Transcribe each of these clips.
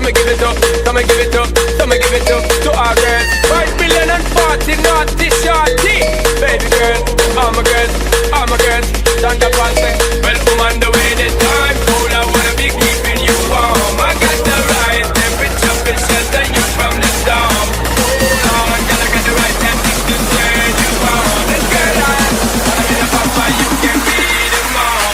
me give it up, so me give it up, so me give it up to our girls. 5 million and 40 naughty shorty. Baby girl, all my girls, all my girls. Stand up and say, well, I'm on the way this time. Cool, I wanna be keeping you warm. I got the right temperature to shelter you from the storm. Hold on, girl, I got the right tactics to turn you on. And girl, I'm in a papa, you can be the mom.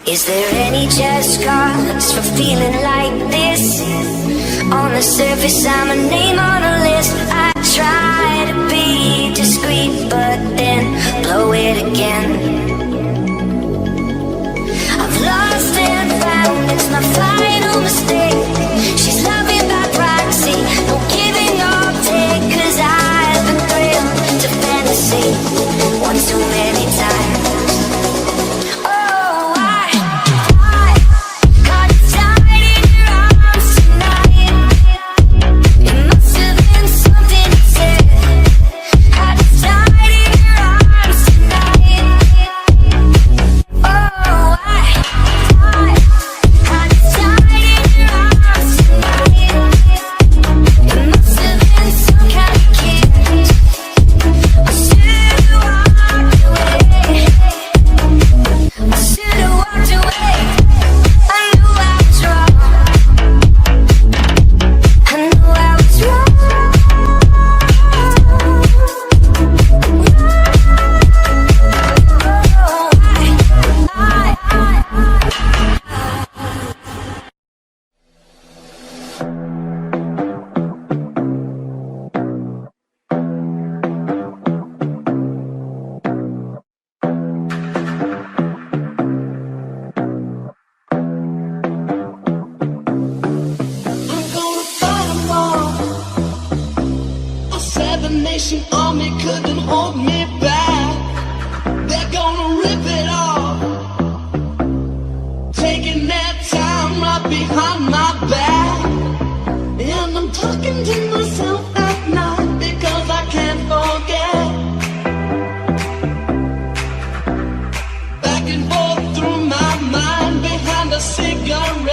Is there any just cause for feeling like this? On the surface, I'm a name on a list. I try to be discreet, but then blow it again. I've lost and found, it's my final mistake. She's loving by proxy, no giving or take. 'Cause I've been thrilled to fantasy one too many times. Army couldn't hold me back. They're gonna rip it off, taking their time right behind my back. And I'm talking to myself at night because I can't forget. Back and forth through my mind behind a cigarette.